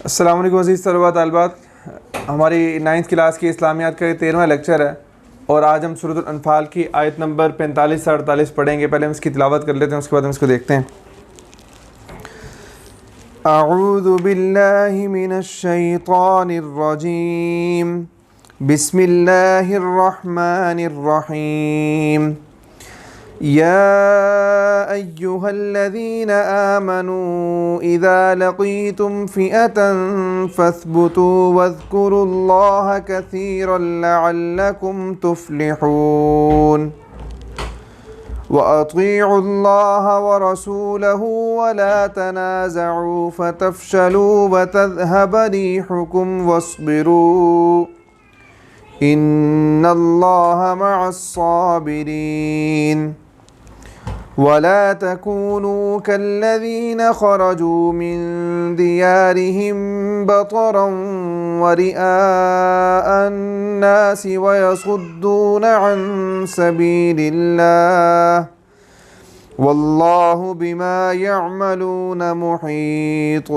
السلام علیکم عزیز طلباء طالبات، ہماری 9th کلاس کی اسلامیات کا یہ 13واں لیکچر ہے، اور آج ہم سورۃ الانفال کی آیت نمبر 45 سے 48 پڑھیں گے۔ پہلے ہم اس کی تلاوت کر لیتے ہیں، اس کے بعد ہم اس کو دیکھتے ہیں۔ اعوذ باللہ من الشیطان الرجیم، بسم اللہ الرحمن الرحیم۔ يا أيها الذين آمنوا إذا لقيتم فئة فاثبتوا واذكروا الله كثيرا لعلكم تفلحون وأطيعوا الله ورسوله ولا تنازعوا فتفشلوا وتذهب ريحكم واصبروا إن الله مع الصابرين ولا تكونوا كالذين خرجوا من ديارهم بطرا ورئاء الناس ويصدون عن سبيل الله والله بما يعملون محيط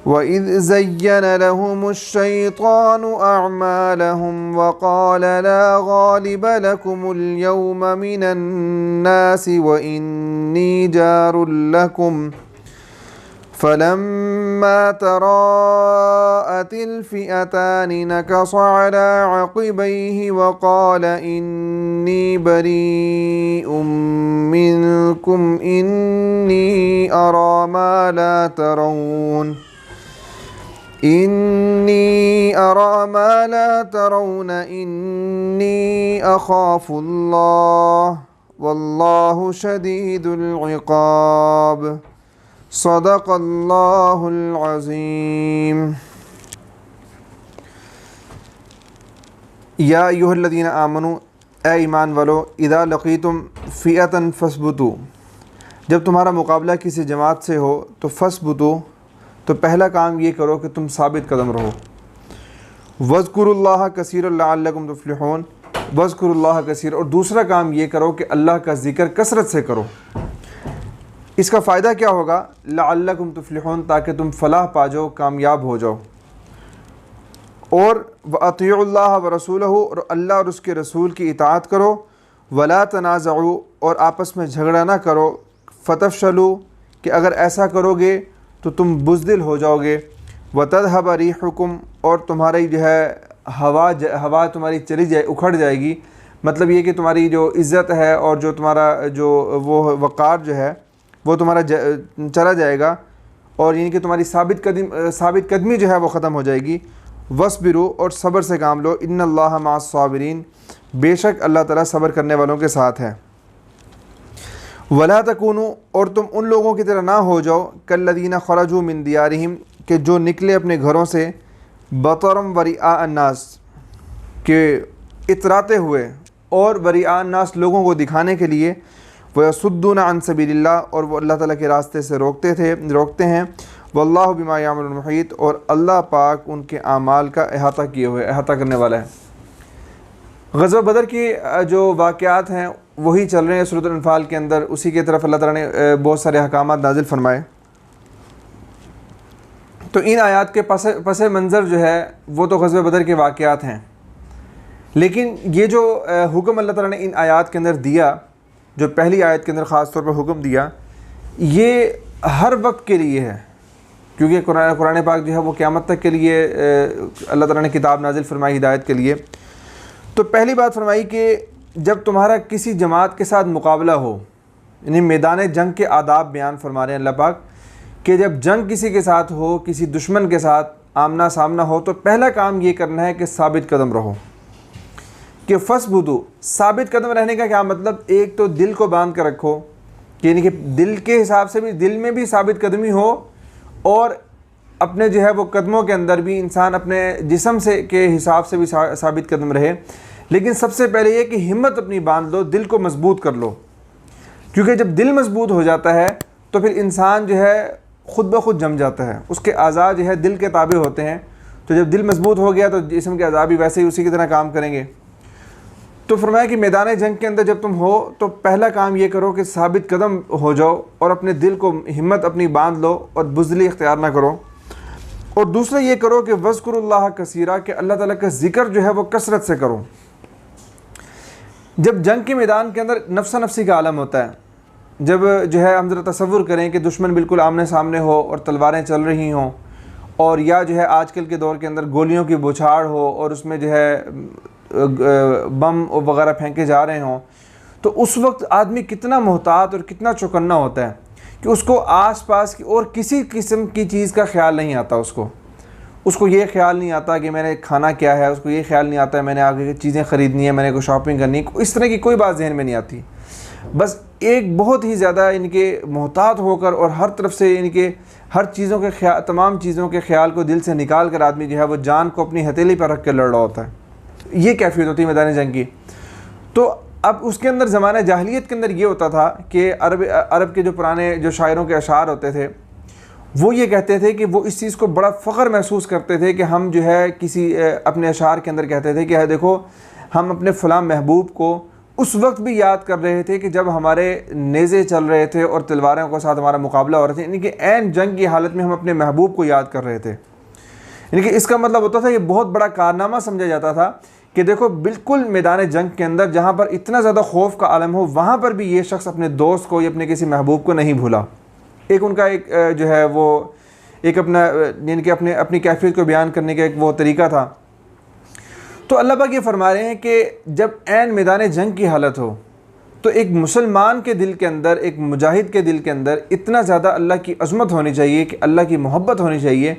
وَإِذْ زَيَّنَ لَهُمُ الشَّيْطَانُ أَعْمَالَهُمْ وَقَالَ لَا غَالِبَ لَكُمُ الْيَوْمَ مِنَ النَّاسِ وَإِنِّي جَارٌ لَكُمْ فَلَمَّا تَرَاءَتِ الْفِئَتَانِ نَكَصَ عَلَى عَقِبَيْهِ وَقَالَ إِنِّي بَرِيءٌ مِّنكُمْ إِنِّي أَرَى مَا لَا تَرَوْنَ إِنِّي أَرَى مَا لَا تَرَوْنَ إِنِّي أَخَافُ اللَّهَ وَاللَّهُ شَدِيدُ الْعِقَابِ صدق اللہ العظیم۔ یا ایھا الذین آمنوا، اے ایمان والو، اذا لقیتم فئۃ فاثبتوا، جب تمہارا مقابلہ کسی جماعت سے ہو تو فاثبتوا، تو پہلا کام یہ کرو کہ تم ثابت قدم رہو۔ واذکروا اللہ کثیرا لعلکم تفلحون، واذکروا اللہ کثیرا، اور دوسرا کام یہ کرو کہ اللہ کا ذکر کثرت سے کرو۔ اس کا فائدہ کیا ہوگا؟ لعلکم تفلحون، تاکہ تم فلاح پا جاؤ، کامیاب ہو جاؤ۔ اور وَأَطِيعُوا اللَّهَ وَرَسُولَهُ، اور اللہ اور اس کے رسول کی اطاعت کرو۔ وَلَا تَنَازَعُوا، اور آپس میں جھگڑا نہ کرو۔ فَتَفْشَلُوا، کہ اگر ایسا کرو گے تو تم بزدل ہو جاؤ گے۔ وَتَذْهَبَ رِيحُكُمْ، اور تمہاری جو ہے ہوا تمہاری چلی جائے، اکھڑ جائے گی۔ مطلب یہ کہ تمہاری جو عزت ہے اور جو تمہارا جو وہ وقار جو ہے وہ تمہارا چلا جائے گا، اور یعنی کہ تمہاری ثابت قدمی جو ہے وہ ختم ہو جائے گی۔ وَاصْبِرُوا، اور صبر سے کام لو۔ إِنَّ اللَّهَ مَعَ الصَّابِرِينَ، بے شک اللہ تعالیٰ صبر کرنے والوں کے ساتھ ہے۔ وَلَا تَكُونُوا، اور تم ان لوگوں کی طرح نہ ہو جاؤ، كَالَّذِينَ خَرَجُوا مِن دِيَارِهِمْ، کہ جو نکلے اپنے گھروں سے، بَطَرًا وَرِئَاءَ النَّاسِ، کہ اتراتے ہوئے اور وَرِئَاءَ النَّاسِ، لوگوں کو دکھانے کے لیے، وَيَصُدُّونَ عَن سَبِيلِ اللَّهِ، اور وہ اللہ تعالیٰ کے راستے سے روکتے ہیں۔ وَاللَّهُ بِمَا يَعْمَلُونَ مُحِيطٌ، اور اللہ پاک ان کے اعمال کا احاطہ کیے ہوئے، احاطہ کرنے والا ہے۔ غزوہ بدر کی جو واقعات ہیں وہی چل رہے ہیں سورۃ الانفال کے اندر، اسی کی طرف اللہ تعالیٰ نے بہت سارے احکامات نازل فرمائے۔ تو ان آیات کے پس منظر جو ہے وہ تو غزوہ بدر کے واقعات ہیں، لیکن یہ جو حکم اللہ تعالیٰ نے ان آیات کے اندر دیا، جو پہلی آیت کے اندر خاص طور پر حکم دیا، یہ ہر وقت کے لیے ہے، کیونکہ قرآن پاک جو ہے وہ قیامت تک کے لیے اللہ تعالیٰ نے کتاب نازل فرمائی ہدایت کے لیے۔ تو پہلی بات فرمائی کہ جب تمہارا کسی جماعت کے ساتھ مقابلہ ہو، یعنی میدان جنگ کے آداب بیان فرما رہے ہیں اللہ پاک، کہ جب جنگ کسی کے ساتھ ہو، کسی دشمن کے ساتھ آمنا سامنا ہو، تو پہلا کام یہ کرنا ہے کہ ثابت قدم رہو۔ کہ فَاثْبُتُوا، ثابت قدم رہنے کا کیا مطلب؟ ایک تو دل کو باندھ کر رکھو، یعنی کہ دل کے حساب سے بھی، دل میں بھی ثابت قدمی ہو، اور اپنے جو ہے وہ قدموں کے اندر بھی انسان اپنے جسم سے کے حساب سے بھی ثابت قدم رہے۔ لیکن سب سے پہلے یہ کہ ہمت اپنی باندھ لو، دل کو مضبوط کر لو، کیونکہ جب دل مضبوط ہو جاتا ہے تو پھر انسان جو ہے خود بخود جم جاتا ہے، اس کے اعضاء جو ہے دل کے تابع ہوتے ہیں، تو جب دل مضبوط ہو گیا تو جسم کے اعضاء بھی ویسے ہی اسی کی طرح کام کریں گے۔ تو فرمایا کہ میدان جنگ کے اندر جب تم ہو تو پہلا کام یہ کرو کہ ثابت قدم ہو جاؤ اور اپنے دل کو ہمت اپنی باندھ لو اور بزدلی اختیار نہ کرو، اور دوسرا یہ کرو کہ وذکروا اللہ کثیرا، کہ اللہ تعالیٰ کا ذکر جو ہے وہ کثرت سے کرو۔ جب جنگ کے میدان کے اندر نفسا نفسی کا عالم ہوتا ہے، جب جو ہے ہم ذرا تصور کریں کہ دشمن بالکل آمنے سامنے ہو اور تلواریں چل رہی ہوں، اور یا جو ہے آج کل کے دور کے اندر گولیوں کی بوچھاڑ ہو اور اس میں جو ہے بم وغیرہ پھینکے جا رہے ہوں، تو اس وقت آدمی کتنا محتاط اور کتنا چوکنا ہوتا ہے کہ اس کو آس پاس کی اور کسی قسم کی چیز کا خیال نہیں آتا۔ اس کو یہ خیال نہیں آتا کہ میں نے کھانا کیا ہے، اس کو یہ خیال نہیں آتا ہے میں نے آگے چیزیں خریدنی ہے، میں نے کوئی شاپنگ کرنی ہے، اس طرح کی کوئی بات ذہن میں نہیں آتی۔ بس ایک بہت ہی زیادہ ان کے محتاط ہو کر اور ہر طرف سے ان کے ہر چیزوں کے خیال، تمام چیزوں کے خیال کو دل سے نکال کر آدمی جو ہے وہ جان کو اپنی ہتھیلی پر رکھ کے لڑ رہا ہوتا ہے۔ یہ کیفیت ہوتی ہے میدان جنگ کی۔ تو اب اس کے اندر زمانہ جاہلیت کے اندر یہ ہوتا تھا کہ عرب کے جو پرانے جو شاعروں کے اشعار ہوتے تھے وہ یہ کہتے تھے کہ وہ اس چیز کو بڑا فخر محسوس کرتے تھے کہ ہم جو ہے کسی اپنے اشعار کے اندر کہتے تھے کہ دیکھو ہم اپنے فلاں محبوب کو اس وقت بھی یاد کر رہے تھے کہ جب ہمارے نیزے چل رہے تھے اور تلواروں کے ساتھ ہمارا مقابلہ ہو رہا تھا، یعنی کہ عین جنگ کی حالت میں ہم اپنے محبوب کو یاد کر رہے تھے۔ یعنی کہ اس کا مطلب ہوتا تھا، یہ بہت بڑا کارنامہ سمجھا جاتا تھا کہ دیکھو بالکل میدان جنگ کے اندر جہاں پر اتنا زیادہ خوف کا عالم ہو، وہاں پر بھی یہ شخص اپنے دوست کو یا اپنے کسی محبوب کو نہیں بھولا۔ ایک ان کا ایک جو ہے وہ ایک اپنا یعنی کہ اپنی کیفیت کو بیان کرنے کا ایک وہ طریقہ تھا۔ تو اللہ پاک یہ فرما رہے ہیں کہ جب عین میدان جنگ کی حالت ہو تو ایک مسلمان کے دل کے اندر، ایک مجاہد کے دل کے اندر اتنا زیادہ اللہ کی عظمت ہونی چاہیے، کہ اللہ کی محبت ہونی چاہیے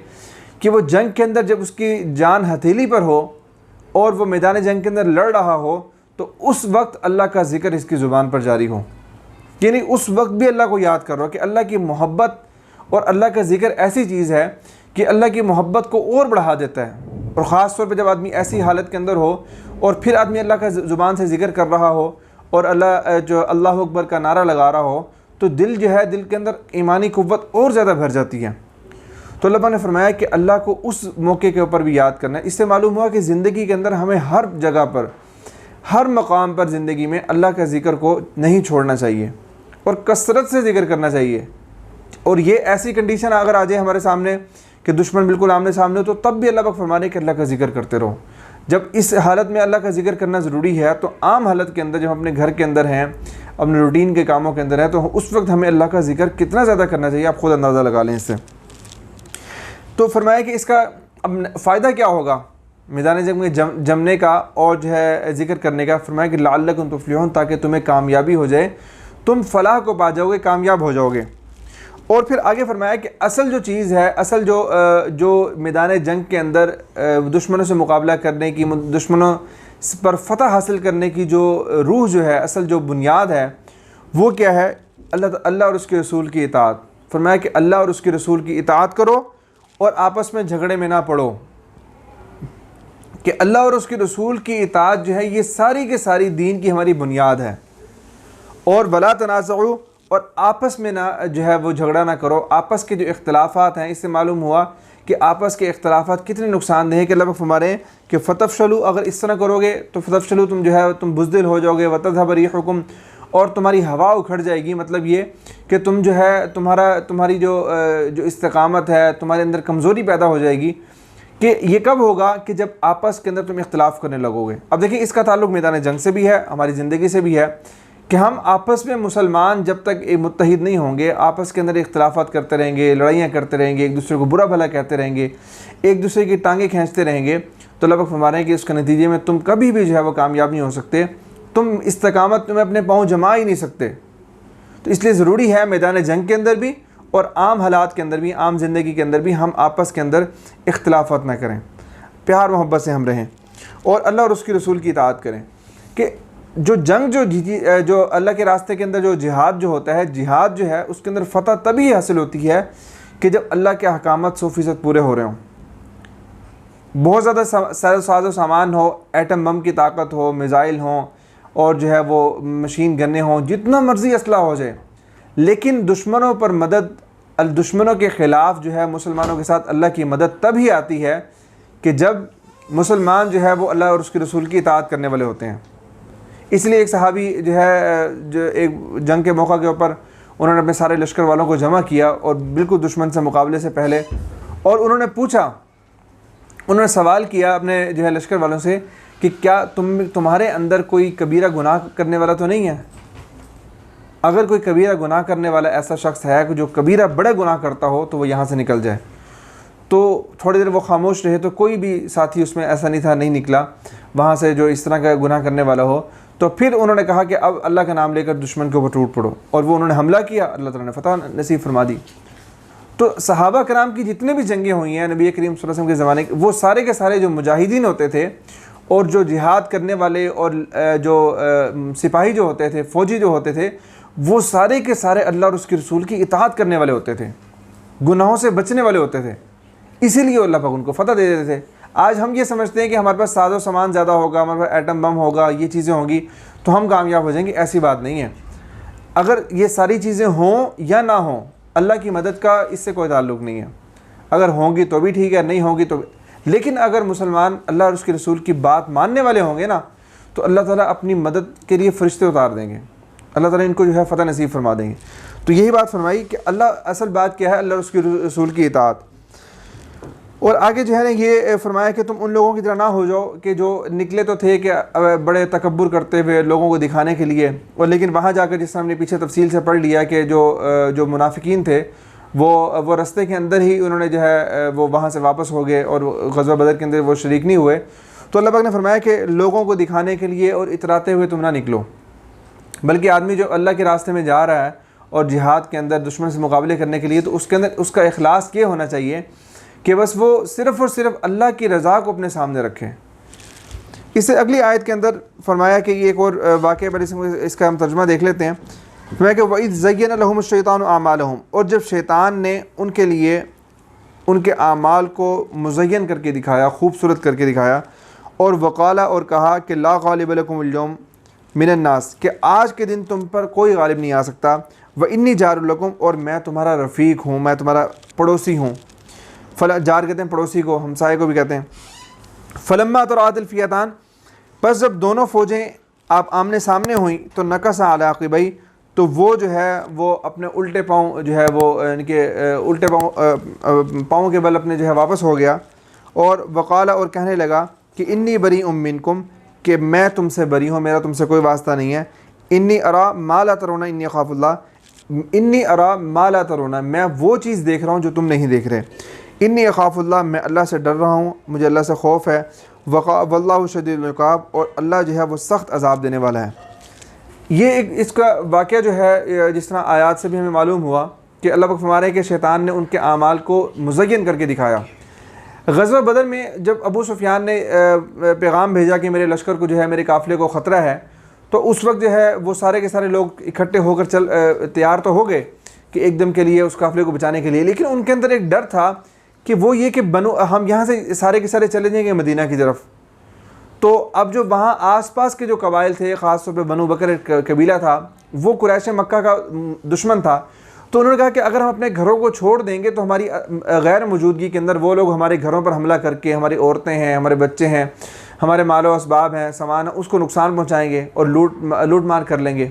کہ وہ جنگ کے اندر جب اس کی جان ہتھیلی پر ہو اور وہ میدان جنگ کے اندر لڑ رہا ہو تو اس وقت اللہ کا ذکر اس کی زبان پر جاری ہو، یعنی اس وقت بھی اللہ کو یاد کر رہا ہو کہ اللہ کی محبت اور اللہ کا ذکر ایسی چیز ہے کہ اللہ کی محبت کو اور بڑھا دیتا ہے۔ اور خاص طور پہ جب آدمی ایسی حالت کے اندر ہو اور پھر آدمی اللہ کا زبان سے ذکر کر رہا ہو اور اللہ اکبر کا نعرہ لگا رہا ہو، تو دل جو ہے دل کے اندر ایمانی قوت اور زیادہ بھر جاتی ہے۔ تو اللہ نے فرمایا کہ اللہ کو اس موقع کے اوپر بھی یاد کرنا ہے۔ اس سے معلوم ہوا کہ زندگی کے اندر ہمیں ہر جگہ پر، ہر مقام پر زندگی میں اللہ کا ذکر کو نہیں چھوڑنا چاہیے اور کثرت سے ذکر کرنا چاہیے۔ اور یہ ایسی کنڈیشن اگر آ جائے ہمارے سامنے کہ دشمن بالکل آمنے سامنے ہو، تو تب بھی اللہ پاک فرما رہے ہیں کہ اللہ کا ذکر کرتے رہو۔ جب اس حالت میں اللہ کا ذکر کرنا ضروری ہے تو عام حالت کے اندر جب ہم اپنے گھر کے اندر ہیں، اپنے روٹین کے کاموں کے اندر ہیں، تو اس وقت ہمیں اللہ کا ذکر کتنا زیادہ کرنا چاہیے، آپ خود اندازہ لگا لیں اس سے۔ تو فرمایا کہ اس کا اب فائدہ کیا ہوگا میدان جنگ میں جمنے کا اور جو ہے ذکر کرنے کا؟ فرمایا کہ لعلکم تفلحون، تاکہ تمہیں کامیابی ہو جائے، تم فلاح کو پا جاؤ گے، کامیاب ہو جاؤ گے۔ اور پھر آگے فرمایا کہ اصل جو چیز ہے، اصل جو میدان جنگ کے اندر دشمنوں سے مقابلہ کرنے کی، دشمنوں پر فتح حاصل کرنے کی جو روح جو ہے، اصل جو بنیاد ہے، وہ کیا ہے؟ اللہ اور اس کے رسول کی اطاعت۔ فرمایا کہ اللہ اور اس کے رسول کی اطاعت کرو اور آپس میں جھگڑے میں نہ پڑو، کہ اللہ اور اس کے رسول کی اطاعت جو ہے یہ ساری کے ساری دین کی ہماری بنیاد ہے۔ اور ولا تنازعوا، اور آپس میں نہ جو ہے وہ جھگڑا نہ کرو۔ آپس کے جو اختلافات ہیں، اس سے معلوم ہوا کہ آپس کے اختلافات کتنے نقصان دہ ہیں، کہ اللہ پاک فرما رہے ہیں کہ فتفشلوا، اگر اس طرح کرو گے تو فتفشلوا، تم جو ہے تم بزدل ہو جاؤ گے، وتذهب ريحكم، اور تمہاری ہوا اکھڑ جائے گی۔ مطلب یہ کہ تم جو ہے تمہاری جو استقامت ہے، تمہارے اندر کمزوری پیدا ہو جائے گی۔ کہ یہ کب ہوگا؟ کہ جب آپس کے اندر تم اختلاف کرنے لگو گے۔ اب دیکھیں اس کا تعلق میدان جنگ سے بھی ہے، ہماری زندگی سے بھی ہے، کہ ہم آپس میں مسلمان جب تک متحد نہیں ہوں گے، آپس کے اندر اختلافات کرتے رہیں گے، لڑائیاں کرتے رہیں گے، ایک دوسرے کو برا بھلا کہتے رہیں گے، ایک دوسرے کی ٹانگیں کھینچتے رہیں گے، تو اللہ پاک فرما رہے ہیں کہ اس کے نتیجے میں تم کبھی بھی جو ہے وہ کامیاب نہیں ہو سکتے، تم استقامت میں اپنے پاؤں جما ہی نہیں سکتے۔ تو اس لیے ضروری ہے میدان جنگ کے اندر بھی اور عام حالات کے اندر بھی، عام زندگی کے اندر بھی ہم آپس کے اندر اختلافات نہ کریں، پیار محبت سے ہم رہیں اور اللہ اور اس کی رسول کی اطاعت کریں۔ کہ جو جنگ جو اللہ کے راستے کے اندر جو جہاد جو ہوتا ہے، جہاد جو ہے اس کے اندر فتح تبھی حاصل ہوتی ہے کہ جب اللہ کے احکامات 100% پورے ہو رہے ہوں، بہت زیادہ ساز و سامان ہو، ایٹم بم کی طاقت ہو، میزائل ہوں، اور جو ہے وہ مشین گنیں ہوں، جتنا مرضی اسلحہ ہو جائے، لیکن دشمنوں پر مدد، دشمنوں کے خلاف جو ہے مسلمانوں کے ساتھ اللہ کی مدد تب ہی آتی ہے کہ جب مسلمان جو ہے وہ اللہ اور اس کے رسول کی اطاعت کرنے والے ہوتے ہیں۔ اس لیے ایک صحابی جو ہے جو ایک جنگ کے موقع کے اوپر انہوں نے اپنے سارے لشکر والوں کو جمع کیا اور بالکل دشمن سے مقابلے سے پہلے، اور انہوں نے پوچھا، انہوں نے سوال کیا اپنے جو ہے لشکر والوں سے کہ کیا تمہارے اندر کوئی کبیرہ گناہ کرنے والا تو نہیں ہے؟ اگر کوئی کبیرہ گناہ کرنے والا ایسا شخص ہے کہ جو کبیرہ بڑے گناہ کرتا ہو تو وہ یہاں سے نکل جائے۔ تو تھوڑی دیر وہ خاموش رہے، تو کوئی بھی ساتھی اس میں ایسا نہیں تھا، نہیں نکلا وہاں سے جو اس طرح کا گناہ کرنے والا ہو۔ تو پھر انہوں نے کہا کہ اب اللہ کا نام لے کر دشمن کے اوپر ٹوٹ پڑو، اور وہ انہوں نے حملہ کیا، اللہ تعالیٰ نے فتح نصیب فرما دی۔ تو صحابہ کرام کی جتنے بھی جنگیں ہوئی ہیں نبی کریم صلی اللہ علیہ وسلم کے زمانے کے، وہ سارے کے سارے جو مجاہدین ہوتے تھے اور جو جہاد کرنے والے اور جو سپاہی جو ہوتے تھے، فوجی جو ہوتے تھے، وہ سارے کے سارے اللہ اور اس کے رسول کی اطاعت کرنے والے ہوتے تھے، گناہوں سے بچنے والے ہوتے تھے، اسی لیے اللہ پاک ان کو فتح دے دیتے تھے۔ آج ہم یہ سمجھتے ہیں کہ ہمارے پاس ساز و سامان زیادہ ہوگا، ہمارے پاس ایٹم بم ہوگا، یہ چیزیں ہوں گی تو ہم کامیاب ہو جائیں گے، ایسی بات نہیں ہے۔ اگر یہ ساری چیزیں ہوں یا نہ ہوں، اللہ کی مدد کا اس سے کوئی تعلق نہیں ہے۔ اگر ہوں گی تو بھی ٹھیک ہے، نہیں ہوں گی تو بھی، لیکن اگر مسلمان اللہ اور اس کے رسول کی بات ماننے والے ہوں گے نا، تو اللہ تعالیٰ اپنی مدد کے لیے فرشتے اتار دیں گے، اللہ تعالیٰ ان کو جو ہے فتح نصیب فرما دیں گے۔ تو یہی بات فرمائی کہ اللہ اصل بات کیا ہے، اللہ اور اس کے رسول کی اطاعت۔ اور آگے جو ہے نا یہ فرمایا کہ تم ان لوگوں کی طرح نہ ہو جاؤ کہ جو نکلے تو تھے کہ بڑے تکبر کرتے ہوئے لوگوں کو دکھانے کے لیے، اور لیکن وہاں جا کر جس طرح ہم نے پیچھے تفصیل سے پڑھ لیا کہ جو منافقین تھے وہ رستے کے اندر ہی انہوں نے جو ہے وہ وہاں سے واپس ہو گئے اور غزوہ بدر کے اندر وہ شریک نہیں ہوئے۔ تو اللہ پاک نے فرمایا کہ لوگوں کو دکھانے کے لیے اور اتراتے ہوئے تم نہ نکلو، بلکہ آدمی جو اللہ کے راستے میں جا رہا ہے اور جہاد کے اندر دشمن سے مقابلے کرنے کے لیے، تو اس کے اندر اس کا اخلاص یہ ہونا چاہیے کہ بس وہ صرف اور صرف اللہ کی رضا کو اپنے سامنے رکھیں۔ اس سے اگلی آیت کے اندر فرمایا کہ یہ ایک اور واقعہ پر اس کا ہم ترجمہ دیکھ لیتے ہیں۔ فرمایا کہ وَإِذْ زَيَّنَ لَهُمُ الشَّيْطَانُ أَعْمَالَهُمْ، اور جب شیطان نے ان کے لیے ان کے اعمال کو مزین کر کے دکھایا، خوبصورت کر کے دکھایا، اور وقالا، اور کہا کہ لا غالب لکم اليوم من الناس، کہ آج کے دن تم پر کوئی غالب نہیں آ سکتا، وَإِنِّي جَارٌ لَكُمْ، اور میں تمہارا رفیق ہوں، میں تمہارا پڑوسی ہوں۔ جار کہتے ہیں پڑوسی کو، ہمسائے کو بھی کہتے ہیں۔ فلما تراءت الفئتان، پس جب دونوں فوجیں آپ آمنے سامنے ہوئیں، تو نکص علی عقبیہ، تو وہ جو ہے وہ اپنے الٹے پاؤں جو ہے وہ ان کے الٹے پاؤں کے بل اپنے جو ہے واپس ہو گیا، اور وقال، اور کہنے لگا کہ انی بریء منکم، کہ میں تم سے بری ہوں، میرا تم سے کوئی واسطہ نہیں ہے۔ انی ارا ما لا ترون انی اخاف اللہ، انی ارا ما لا ترون، میں وہ چیز دیکھ رہا ہوں جو تم نہیں دیکھ رہے۔ انی اخاف اللہ، میں اللہ سے ڈر رہا ہوں، مجھے اللہ سے خوف ہے۔ واللہ شدید العقاب، اور اللہ جو ہے وہ سخت عذاب دینے والا ہے۔ یہ ایک اس کا واقعہ جو ہے جس طرح آیات سے بھی ہمیں معلوم ہوا کہ اللہ پاک فرما رہے ہیں کہ شیطان نے ان کے اعمال کو مزین کر کے دکھایا۔ غزوہ بدر میں جب ابو سفیان نے پیغام بھیجا کہ میرے لشکر کو جو ہے میرے قافلے کو خطرہ ہے، تو اس وقت جو ہے وہ سارے کے سارے لوگ اکٹھے ہو کر تیار تو ہو گئے کہ ایک دم کے لیے اس قافلے کو بچانے کے لیے، لیکن ان کے اندر ایک ڈر تھا کہ وہ یہ کہ ہم یہاں سے سارے کے سارے چلے جائیں گے مدینہ کی طرف، تو اب جو وہاں آس پاس کے جو قبائل تھے، خاص طور پہ بنو بکر ایک قبیلہ تھا، وہ قریش مکہ کا دشمن تھا، تو انہوں نے کہا کہ اگر ہم اپنے گھروں کو چھوڑ دیں گے تو ہماری غیر موجودگی کے اندر وہ لوگ ہمارے گھروں پر حملہ کر کے ہماری عورتیں ہیں، ہمارے بچے ہیں، ہمارے مال و اسباب ہیں، سامان، اس کو نقصان پہنچائیں گے اور لوٹ مار کر لیں گے۔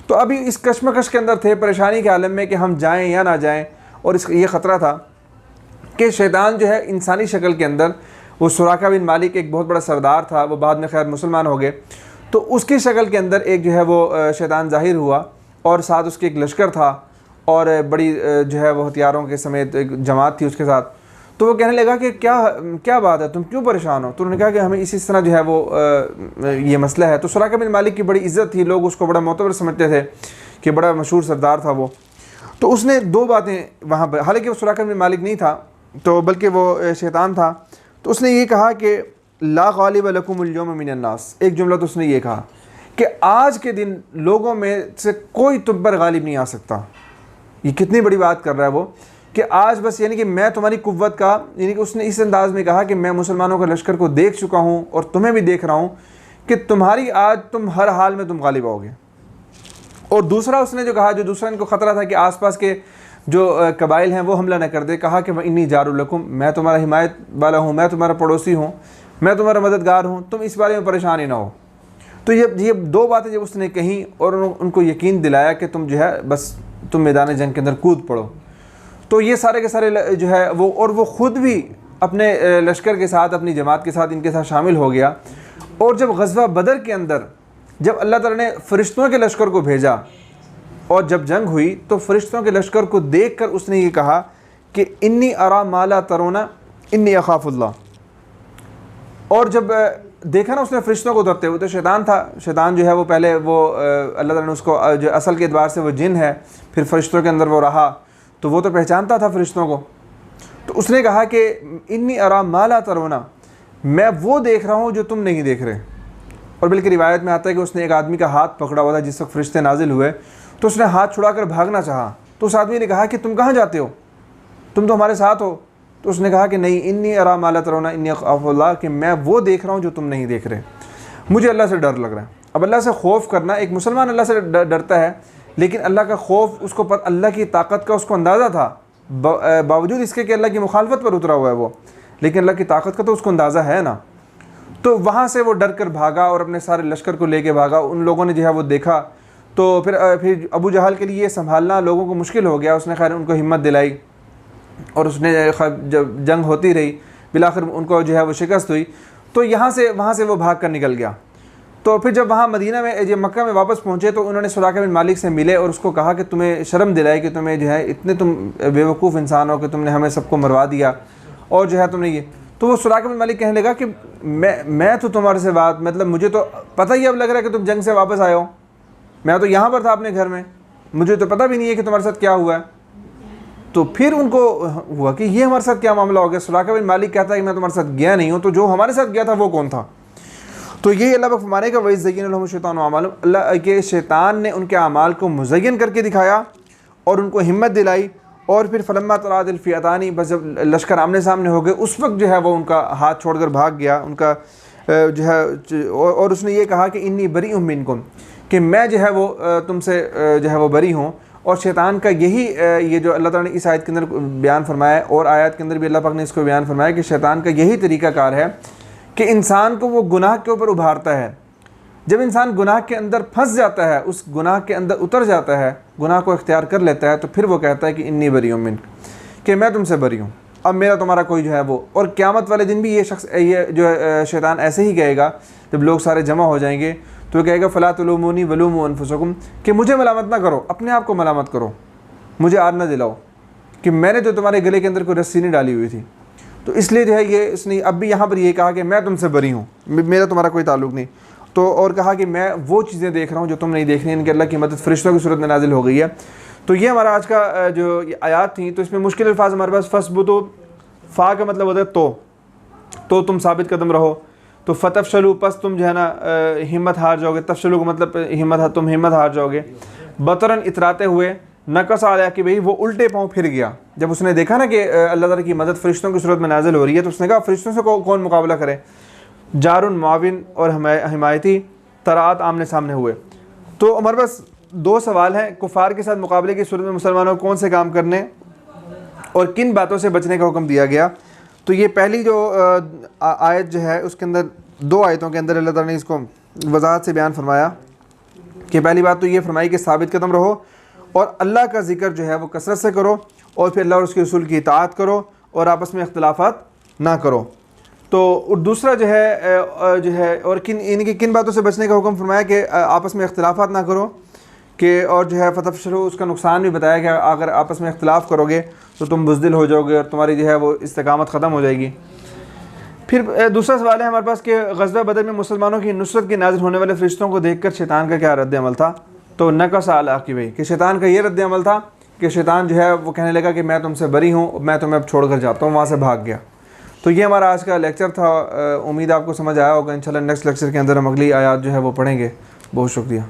تو ابھی اس کشمکش کے اندر تھے، پریشانی کے عالم میں کہ ہم جائیں یا نہ جائیں، اور یہ خطرہ تھا کہ شیطان جو ہے انسانی شکل کے اندر، وہ سراقہ بن مالک ایک بہت بڑا سردار تھا، وہ بعد میں خیر مسلمان ہو گئے، تو اس کی شکل کے اندر ایک جو ہے وہ شیطان ظاہر ہوا، اور ساتھ اس کے ایک لشکر تھا، اور بڑی جو ہے وہ ہتھیاروں کے سمیت ایک جماعت تھی اس کے ساتھ۔ تو وہ کہنے لگا کہ کیا بات ہے، تم کیوں پریشان ہو؟ تو انہوں نے کہا کہ ہمیں اسی طرح جو ہے وہ یہ مسئلہ ہے۔ تو سراقہ بن مالک کی بڑی عزت تھی، لوگ اس کو بڑا معتبر سمجھتے تھے کہ بڑا مشہور سردار تھا وہ۔ تو اس نے دو باتیں وہاں پر، حالانکہ وہ سراقہ بن مالک نہیں تھا تو بلکہ وہ شیطان تھا، تو اس نے یہ کہا کہ لا غالب لکم اليوم من الناس، ایک جملہ تو اس نے یہ کہا کہ آج کے دن لوگوں میں سے کوئی تم پر غالب نہیں آ سکتا۔ یہ کتنی بڑی بات کر رہا ہے وہ، کہ آج بس یعنی کہ میں تمہاری قوت کا، یعنی کہ اس نے اس انداز میں کہا کہ میں مسلمانوں کے لشکر کو دیکھ چکا ہوں اور تمہیں بھی دیکھ رہا ہوں کہ تمہاری آج تم ہر حال میں تم غالب آؤ گے۔ اور دوسرا اس نے جو کہا، جو دوسرا ان کو خطرہ تھا کہ آس پاس کے جو قبائل ہیں وہ حملہ نہ کر دے، کہا کہ انی جار لکم، میں تمہارا حمایت والا ہوں، میں تمہارا پڑوسی ہوں، میں تمہارا مددگار ہوں، تم اس بارے میں پریشان ہی نہ ہو۔ تو یہ دو باتیں جب اس نے کہیں اور ان کو یقین دلایا کہ تم جو ہے بس تم میدان جنگ کے اندر کود پڑو، تو یہ سارے کے سارے جو ہے وہ خود بھی اپنے لشکر کے ساتھ، اپنی جماعت کے ساتھ ان کے ساتھ شامل ہو گیا۔ اور جب غزوہ بدر کے اندر جب اللہ تعالیٰ نے فرشتوں کے لشکر کو بھیجا اور جب جنگ ہوئی تو فرشتوں کے لشکر کو دیکھ کر اس نے یہ کہا کہ انی ارا ما لا ترون انی اخاف اللہ۔ اور جب دیکھا نا اس نے فرشتوں کو ڈرتے ہوئے، تو شیطان تھا، شیطان جو ہے وہ پہلے وہ اللہ تعالیٰ نے اس کو جو اصل کے اعتبار سے وہ جن ہے، پھر فرشتوں کے اندر وہ رہا، تو وہ تو پہچانتا تھا فرشتوں کو، تو اس نے کہا کہ انی ارا ما لا ترون، میں وہ دیکھ رہا ہوں جو تم نہیں دیکھ رہے۔ اور بلکہ روایت میں آتا ہے کہ اس نے ایک آدمی کا ہاتھ پکڑا ہوا تھا جس وقت فرشتے نازل ہوئے، تو اس نے ہاتھ چھڑا کر بھاگنا چاہا، تو اس آدمی نے کہا کہ تم کہاں جاتے ہو، تم تو ہمارے ساتھ ہو۔ تو اس نے کہا کہ نہیں، انی ارا ما لا ترون انی اخاف اللہ، کہ میں وہ دیکھ رہا ہوں جو تم نہیں دیکھ رہے، مجھے اللہ سے ڈر لگ رہا ہے۔ اب اللہ سے خوف کرنا، ایک مسلمان اللہ سے ڈرتا ہے، لیکن اللہ کا خوف اس کو اللہ کی طاقت کا اس کو اندازہ تھا، باوجود اس کے کہ اللہ کی مخالفت پر اترا ہوا ہے وہ، لیکن اللہ کی طاقت کا تو اس کو اندازہ ہے نا۔ تو وہاں سے وہ ڈر کر بھاگا اور اپنے سارے لشکر کو لے کے بھاگا۔ ان لوگوں نے جو ہے وہ دیکھا، تو پھر ابو جہل کے لیے یہ سنبھالنا لوگوں کو مشکل ہو گیا۔ اس نے خیر ان کو ہمت دلائی اور اس نے جب جنگ ہوتی رہی، بالآخر ان کو جو ہے وہ شکست ہوئی، تو وہاں سے وہ بھاگ کر نکل گیا۔ تو پھر جب وہاں مدینہ میں جب مکہ میں واپس پہنچے تو انہوں نے سراقہ بن مالک سے ملے اور اس کو کہا کہ تمہیں شرم دلائے کہ تمہیں جو ہے اتنے تم بیوقوف انسان ہو کہ تم نے ہمیں سب کو مروا دیا، اور جو ہے تم نے یہ۔ تو وہ سراقہ بن مالک کہنے لگا کہ میں تو تمہارے سے بات، مطلب مجھے تو پتہ ہی اب لگ رہا ہے کہ تم جنگ سے واپس آئے ہو، میں تو یہاں پر تھا اپنے گھر میں، مجھے تو پتہ بھی نہیں ہے کہ تمہارے ساتھ کیا ہوا ہے۔ تو پھر ان کو ہوا کہ یہ ہمارے ساتھ کیا معاملہ ہو گیا۔ سراقہ بن مالک کہتا ہے کہ میں تمہارے ساتھ گیا نہیں ہوں، تو جو ہمارے ساتھ گیا تھا وہ کون تھا؟ تو یہ اللہ فرمانے کا وَإِذْ زَيَّنَ لَهُمُ الشَّيْطَانُ أَعْمَالَهُمْ، اللہ کے شیطان نے ان کے اعمال کو مزین کر کے دکھایا اور ان کو ہمت دلائی، اور پھر فلما تراءت الفئتان، بس جب لشکر آمنے سامنے ہو گئے اس وقت جو ہے وہ ان کا ہاتھ چھوڑ کر بھاگ گیا ان کا جو ہے، اور اس نے یہ کہا کہ انی بریء منکم، کہ میں جو ہے وہ تم سے جو ہے وہ بری ہوں۔ اور شیطان کا یہ جو اللہ تعالیٰ نے اس آیت کے اندر بیان فرمایا ہے، اور آیات کے اندر بھی اللہ پاک نے اس کو بیان فرمایا کہ شیطان کا یہی طریقہ کار ہے کہ انسان کو وہ گناہ کے اوپر ابھارتا ہے۔ جب انسان گناہ کے اندر پھنس جاتا ہے، اس گناہ کے اندر اتر جاتا ہے، گناہ کو اختیار کر لیتا ہے، تو پھر وہ کہتا ہے کہ انی بریء منک، کہ میں تم سے بری ہوں، اب میرا تمہارا کوئی جو ہے وہ۔ اور قیامت والے دن بھی یہ جو شیطان ایسے ہی کہے گا، جب لوگ سارے جمع ہو جائیں گے تو وہ کہے گا فلا تلومونی ولوموا انفسکم، کہ مجھے ملامت نہ کرو، اپنے آپ کو ملامت کرو، مجھے آر نہ دلاؤ کہ میں نے تو تمہارے گلے کے اندر کوئی رسی نہیں ڈالی ہوئی تھی۔ تو اس لیے جو ہے اس نے اب بھی یہاں پر یہ کہا کہ میں تم سے بری ہوں، میرا تمہارا کوئی تعلق نہیں۔ تو اور کہا کہ میں وہ چیزیں دیکھ رہا ہوں جو تم نہیں دیکھ رہی، ان کے اللہ کی مدد فرشتوں کی صورت میں نازل ہو گئی ہے۔ تو یہ ہمارا آج کا جو آیات تھیں، تو اس میں مشکل الفاظ ہمارے پاس فَاثْبُتُوا، فا کا مطلب ہوتا ہے تو تم ثابت قدم رہو، تو فتفشلوا، پس تم جو ہے نا ہمت ہار جاؤ گے، تفشلوا کا مطلب تم ہمت ہار جاؤ گے، بطرن اتراتے ہوئے، نقص علیہ کہ بھئی وہ الٹے پاؤں پھر گیا۔ جب اس نے دیکھا نا کہ اللہ تعالیٰ کی مدد فرشتوں کی صورت میں نازل ہو رہی ہے، تو اس نے کہا فرشتوں سے کون مقابلہ کرے، جار معاون اور حمایتی تراعت آمنے سامنے ہوئے۔ تو ہمارے پاس دو سوال ہیں، کفار کے ساتھ مقابلے کی صورت میں مسلمانوں کو کون سے کام کرنے اور کن باتوں سے بچنے کا حکم دیا گیا۔ تو یہ پہلی جو آیت جو ہے اس کے اندر، دو آیتوں کے اندر اللہ تعالیٰ نے اس کو وضاحت سے بیان فرمایا کہ پہلی بات تو یہ فرمائی کہ ثابت قدم رہو اور اللہ کا ذکر جو ہے وہ کثرت سے کرو، اور پھر اللہ اور اس کے رسول کی اطاعت کرو اور آپس میں اختلافات نہ کرو۔ تو دوسرا جو ہے اور کن باتوں سے بچنے کا حکم فرمایا کہ آپس میں اختلافات نہ کرو، کہ اور جو ہے فتفشلوا، اس کا نقصان بھی بتایا کہ اگر آپس میں اختلاف کرو گے تو تم بزدل ہو جاؤ گے اور تمہاری جو ہے وہ استقامت ختم ہو جائے گی۔ پھر دوسرا سوال ہے ہمارے پاس کہ غزوہ بدر میں مسلمانوں کی نصرت کی نازل ہونے والے فرشتوں کو دیکھ کر شیطان کا کیا رد عمل تھا۔ تو نقص علی عقبیہ، کہ شیطان کا یہ رد عمل تھا کہ شیطان جو ہے وہ کہنے لگا کہ میں تم سے بری ہوں، میں تمہیں اب چھوڑ کر جاتا ہوں، وہاں سے بھاگ گیا۔ تو یہ ہمارا آج کا لیکچر تھا، امید آپ کو سمجھ آیا ہوگا۔ انشاءاللہ نیکسٹ لیکچر کے اندر ہم اگلی آیات جو ہے وہ پڑھیں گے۔ بہت شکریہ۔